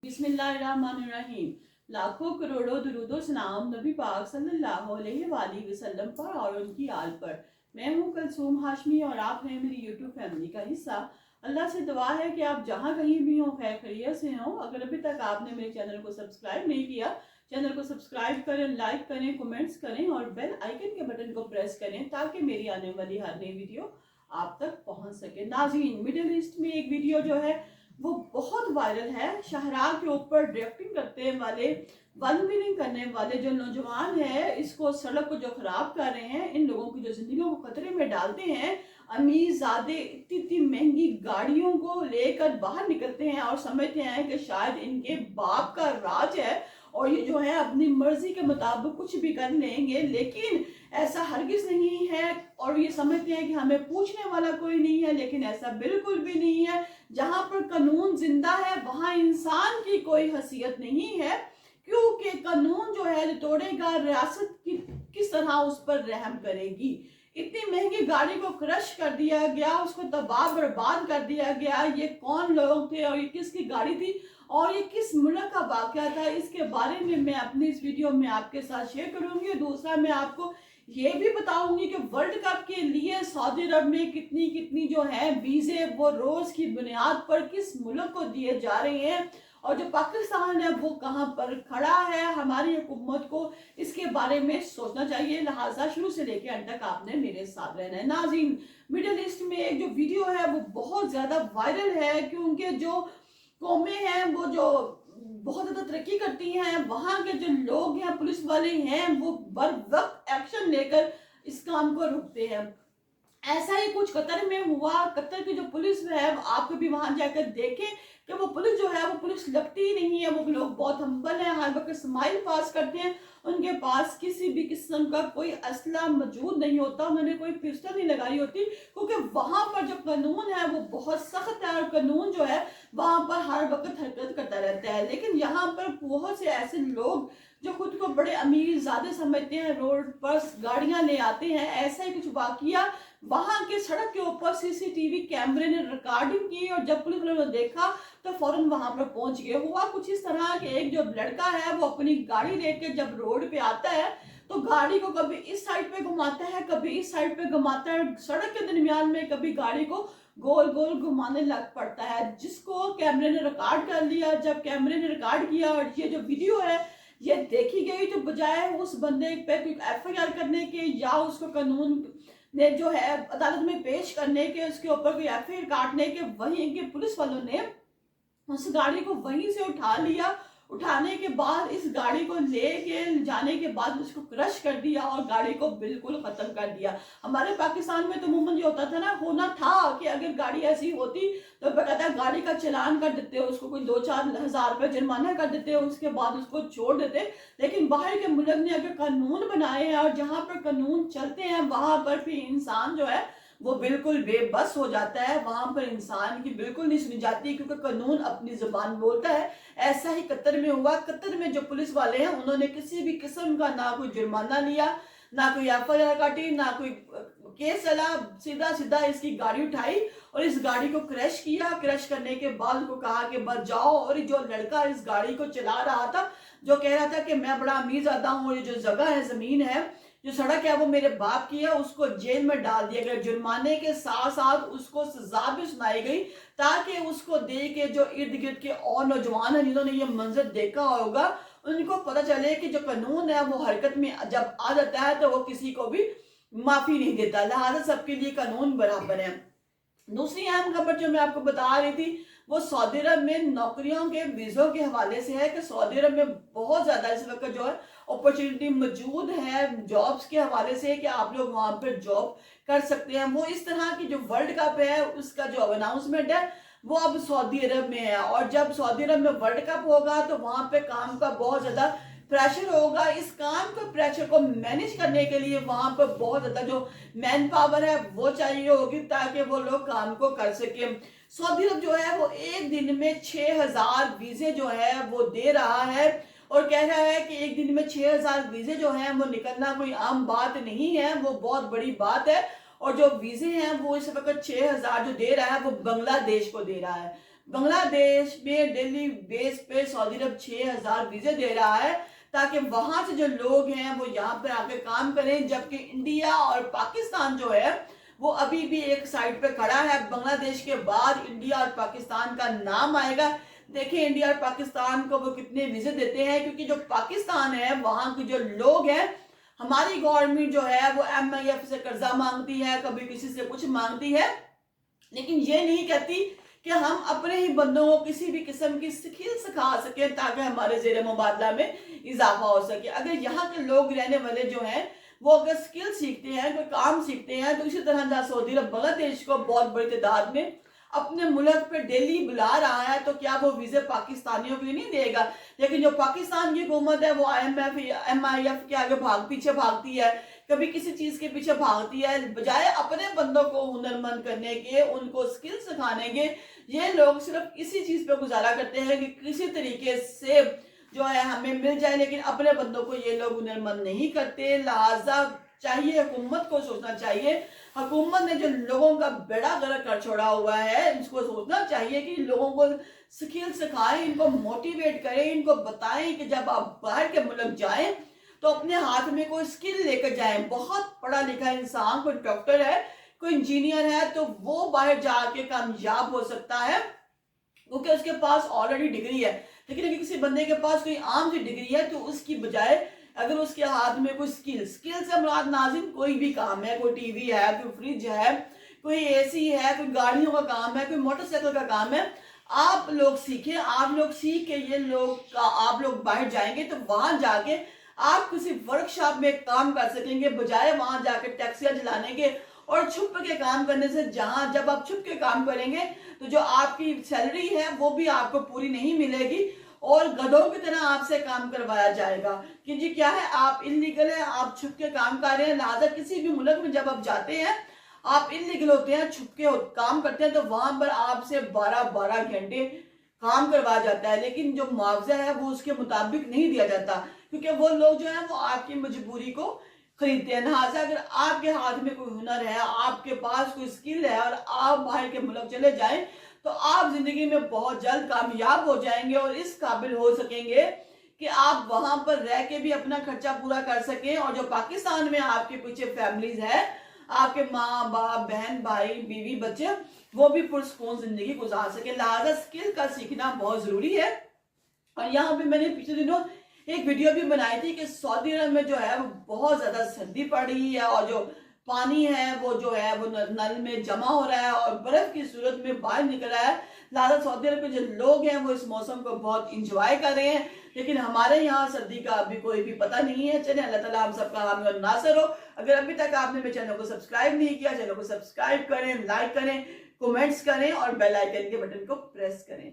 बिस्मिल्लाहिर्रहमानिर्रहीम। लाखों करोड़ों दुरूदो सलाम नबी पाक सल्लल्लाहु अलैहि वसल्लम पर और उनकी आल पर। मैं हूँ कलसूम हाशमी और आप हैं मेरी यूट्यूब फैमिली का हिस्सा। अल्लाह से दुआ है कि आप जहाँ कहीं भी हो खैर खैरियत से हो। अगर अभी तक आपने मेरे चैनल को सब्सक्राइब नहीं किया, चैनल को सब्सक्राइब करें, लाइक करें, कमेंट्स करें और बेल आइकन के बटन को प्रेस करें ताकि मेरी आने वाली हर नई वीडियो आप तक पहुंच सके। नाज़रीन, मिडिल ईस्ट में एक वीडियो जो है वो बहुत वायरल है। शाहराह के ऊपर ड्रिफ्टिंग करते वाले, वन व्हीलिंग करने वाले जो नौजवान है, इसको सड़क को जो खराब कर रहे हैं, इन लोगों की जो जिंदगी को खतरे में डालते हैं। अमीर ज़ादे इतनी इतनी महंगी गाड़ियों को लेकर बाहर निकलते हैं और समझते हैं कि शायद इनके बाप का राज है और ये जो है अपनी मर्जी के मुताबिक कुछ भी कर लेंगे, लेकिन ऐसा हरगिज नहीं है। और ये समझते हैं कि हमें पूछने वाला कोई नहीं है, लेकिन ऐसा बिल्कुल भी नहीं है। जहां पर कानून जिंदा है वहां इंसान की कोई हैसियत नहीं है, क्योंकि कानून जो है तोड़ेगा, रियासत की किस तरह उस पर रहम करेगी। इतनी महंगी गाड़ी को क्रश कर दिया गया, उसको तबाह बर्बाद कर दिया गया। ये कौन लोग थे और ये किसकी गाड़ी थी और ये किस मुल्क का वाकया था, इसके बारे में मैं अपनी इस वीडियो में आपके साथ शेयर करूंगी। दूसरा, मैं आपको ये भी बताऊंगी कि वर्ल्ड कप के लिए सऊदी अरब में कितनी कितनी जो है वीजे वो रोज की बुनियाद पर किस मुल्क को दिए जा रहे हैं और जो पाकिस्तान है वो कहां पर खड़ा है। हमारी हुकूमत को इसके बारे में सोचना चाहिए, लिहाजा शुरू से लेकर अंत तक आपने मेरे साथ रहना है। नाज़रीन, मिडिल ईस्ट में एक जो वीडियो है वो बहुत ज्यादा वायरल है, क्योंकि जो कौमें हैं वो जो बहुत ज्यादा तरक्की करती हैं, वहां के जो लोग हैं, पुलिस वाले हैं, वो बर वक्त एक्शन लेकर इस काम को रोकते हैं। ऐसा ही कुछ कतर में हुआ। कतर की जो पुलिस है, आप कभी वहां जाकर देखें कि वो पुलिस जो है वो पुलिस लगती ही नहीं है। वो लोग बहुत हम्बल हैं, हर वक्त स्माइल पास करते हैं, उनके पास किसी भी किस्म का कोई असला मौजूद नहीं होता, उन्होंने कोई पिस्टल नहीं लगाई होती, क्योंकि वहां पर जो कानून है वो बहुत सख्त है और कानून जो है वहां पर हर वक्त हरकत करता रहता है। लेकिन यहाँ पर बहुत से ऐसे लोग जो खुद को बड़े अमीर ज़्यादा समझते हैं, रोड पर गाड़ियां ले आते हैं। ऐसा ही कुछ वाकया वहां के सड़क के ऊपर सीसीटीवी कैमरे ने रिकॉर्डिंग की और जब पुलिस वालों ने देखा तो फौरन वहां पर पहुंच गए। हुआ कुछ इस तरह कि एक जो लड़का है वो अपनी गाड़ी लेके जब रोड पे आता है तो गाड़ी को कभी इस साइड पे घुमाता है, कभी इस साइड पे घुमाता है, सड़क के दरमियान में कभी गाड़ी को गोल गोल घुमाने लग पड़ता है, जिसको कैमरे ने रिकॉर्ड कर लिया। जब कैमरे ने रिकॉर्ड किया और ये जो वीडियो है ये देखी गई, तो बजाय उस बंदे पे कोई एफआईआर करने के या उसको कानून ने जो है अदालत में पेश करने के, उसके ऊपर कोई एफआईआर काटने के, वहीं के पुलिस वालों ने उस गाड़ी को वहीं से उठा लिया। उठाने के बाद इस गाड़ी को लेके जाने के बाद उसको क्रश कर दिया और गाड़ी को बिल्कुल खत्म कर दिया। हमारे पाकिस्तान में तो अमूमन ये होता था ना, होना था कि अगर गाड़ी ऐसी होती तो बकायदा गाड़ी का चालान कर देते, उसको कोई 2-4 हज़ार रुपये जुर्माना कर देते, उसके बाद उसको छोड़ देते। लेकिन बाहर के मुल्क ने अगर कानून बनाए हैं और जहाँ पर कानून चलते हैं वहां पर भी इंसान जो है वो बिल्कुल बेबस हो जाता है, वहां पर इंसान की बिल्कुल नहीं सुनी जाती, क्योंकि कानून अपनी जुबान बोलता है। ऐसा ही कतर में हुआ। कतर में जो पुलिस वाले हैं उन्होंने किसी भी किस्म का ना कोई जुर्माना लिया, ना कोई एफआईआर काटी, ना कोई केस चला, सीधा सीधा इसकी गाड़ी उठाई और इस गाड़ी को क्रैश किया। क्रैश करने के बाद उनको कहा कि बच जाओ। और जो लड़का इस गाड़ी को चला रहा था, जो कह रहा था कि मैं बड़ा अमीर ज्यादा हूँ और ये जो जगह है, जमीन है, जो सड़क है वो मेरे बाप की है, उसको जेल में डाल दिया गया। जुर्माने के साथ साथ उसको सजा भी सुनाई गई, ताकि उसको देख के जो इर्द गिर्द के और नौजवान हैं जिन्होंने ये मंजर देखा होगा, उनको पता चले कि जो कानून है वो हरकत में जब आ जाता है तो वो किसी को भी माफी नहीं देता, लिहाजा सबके लिए कानून बराबर है। दूसरी अहम खबर जो मैं आपको बता रही थी वो सऊदी अरब में नौकरियों के वीज़ों के हवाले से है कि सऊदी अरब में बहुत ज़्यादा इस वक्त जो है अपॉर्चुनिटी मौजूद है जॉब्स के हवाले से कि आप लोग वहाँ पर जॉब कर सकते हैं। वो इस तरह की जो वर्ल्ड कप है उसका जो अनाउंसमेंट है वो अब सऊदी अरब में है, और जब सऊदी अरब में वर्ल्ड कप होगा तो वहाँ पे काम का बहुत ज़्यादा प्रेशर होगा। इस काम के प्रेशर को मैनेज करने के लिए वहां पर बहुत ज्यादा जो मैन पावर है वो चाहिए होगी, ताकि वो लोग काम को कर सके। सऊदी अरब जो है वो एक दिन में 6000 वीजे जो है वो दे रहा है और कह रहा है कि एक दिन में 6000 वीजे जो हैं वो निकलना कोई आम बात नहीं है, वो बहुत बड़ी बात है। और जो वीजे हैं वो इस वक्त 6000 जो दे रहा है वो बांग्लादेश को दे रहा है। بنگلہ دیش میں ڈیلی بیس پہ سعودی عرب 6000 ویزے دے رہا ہے تاکہ وہاں سے جو لوگ ہیں وہ یہاں پر آ کے کام کریں، جبکہ انڈیا اور پاکستان جو ہے وہ ابھی بھی ایک سائڈ پہ کھڑا ہے۔ بنگلہ دیش کے بعد انڈیا اور پاکستان کا نام آئے گا۔ دیکھیں انڈیا اور پاکستان کو وہ کتنے ویزے دیتے ہیں، کیونکہ جو پاکستان ہے وہاں کے جو لوگ ہیں، ہماری گورنمنٹ جو ہے وہ MIF سے قرضہ مانگتی ہے، کبھی کسی سے کچھ مانگتی ہے، لیکن یہ نہیں کہتی کہ ہم اپنے ہی بندوں کو کسی بھی قسم کی سکل سکھا سکیں تاکہ ہمارے زیر مبادلہ میں اضافہ ہو سکے۔ اگر یہاں کے لوگ رہنے والے جو ہیں وہ اگر سکل سیکھتے ہیں، کوئی کام سیکھتے ہیں، تو اسی طرح جہاں سعودی عرب بنگلہ دیش کو بہت بڑی تعداد میں اپنے ملک پہ ڈیلی بلا رہا ہے، تو کیا وہ ویزے پاکستانیوں کے لیے نہیں دے گا؟ لیکن جو پاکستان کی حکومت ہے وہ MIF کے آگے پیچھے بھاگتی ہے، کبھی کسی چیز کے پیچھے بھاگتی ہے، بجائے اپنے بندوں کو ہنرمند کرنے کے، ان کو سکل سکھانے کے، یہ لوگ صرف اسی چیز پہ گزارا کرتے ہیں کہ کسی طریقے سے جو ہے ہمیں مل جائے، لیکن اپنے بندوں کو یہ لوگ ہنرمند نہیں کرتے۔ لہٰذا چاہیے حکومت کو سوچنا چاہیے، حکومت نے جو لوگوں کا بیڑا غرق کر چھوڑا ہوا ہے، اس کو سوچنا چاہیے کہ لوگوں کو سکل سکھائیں، ان کو موٹیویٹ کریں، ان کو بتائیں کہ جب آپ باہر کے ملک جائیں تو اپنے ہاتھ میں کوئی سکل لے کر جائیں۔ بہت پڑھا لکھا انسان، کوئی ڈاکٹر ہے، کوئی انجینئر ہے، تو وہ باہر جا کے کامیاب ہو سکتا ہے کیونکہ اس کے پاس آلریڈی ڈگری ہے۔ لیکن اگر کسی بندے کے پاس کوئی عام سی ڈگری ہے تو اس کی بجائے اگر اس کے ہاتھ میں کوئی سکل سے مراد ناظرین کوئی بھی کام ہے، کوئی ٹی وی ہے، کوئی فریج ہے، کوئی AC ہے، کوئی گاڑیوں کا کام ہے، کوئی موٹر سائیکل کا کام ہے، آپ لوگ سیکھیں، آپ لوگ سیکھ کے آپ لوگ باہر جائیں گے تو وہاں جا کے آپ کسی ورکشاپ میں کام کر سکیں گے، بجائے وہاں جا کے ٹیکسیاں چلانے کے اور چھپ کے کام کرنے سے۔ جب آپ چھپ کے کام کریں گے تو جو آپ کی سیلری ہے وہ بھی آپ کو پوری نہیں ملے گی اور گدھوں کی طرح آپ سے کام کروایا جائے گا کہ جی کیا ہے، آپ انلیگل ہیں، آپ چھپ کے کام کر رہے ہیں۔ لہٰذا کسی بھی ملک میں جب آپ جاتے ہیں، آپ انلیگل ہوتے ہیں، چھپ کے کام کرتے ہیں، تو وہاں پر آپ سے 12 گھنٹے کام کروایا جاتا ہے، لیکن جو معاوضہ ہے وہ اس کے مطابق نہیں دیا جاتا، کیونکہ وہ لوگ جو ہیں وہ آپ کی مجبوری کو خریدتے ہیں۔ لہٰذا اگر آپ کے ہاتھ میں کوئی ہنر ہے، آپ کے پاس کوئی سکل ہے اور آپ باہر کے ملک چلے جائیں تو آپ زندگی میں بہت جلد کامیاب ہو جائیں گے اور اس قابل ہو سکیں گے کہ آپ وہاں پر رہ کے بھی اپنا خرچہ پورا کر سکیں، اور جو پاکستان میں آپ کے پیچھے فیملیز ہے، آپ کے ماں باپ، بہن بھائی، بیوی بچے، وہ بھی پرسکون زندگی گزار سکیں۔ لہٰذا سکل کا سیکھنا بہت ضروری ہے۔ اور یہاں پہ میں نے پچھلے دنوں ایک ویڈیو بھی بنائی تھی کہ سعودی عرب میں جو ہے وہ بہت زیادہ سردی پڑ رہی ہے اور جو پانی ہے وہ جو ہے وہ نل میں جمع ہو رہا ہے اور برف کی صورت میں باہر نکل رہا ہے۔ لہٰذا سعودی عرب کے جو لوگ ہیں وہ اس موسم کو بہت انجوائے کر رہے ہیں، لیکن ہمارے یہاں سردی کا ابھی کوئی بھی پتہ نہیں ہے۔ چلیں اللہ تعالیٰ ہم سب کا حامی اور ناصر ہو۔ اگر ابھی تک آپ نے میرے چینل کو سبسکرائب نہیں کیا، چینل کو سبسکرائب کریں، لائک کریں، کومنٹس کریں اور بیل آئیکن کے بٹن کو پریس کریں۔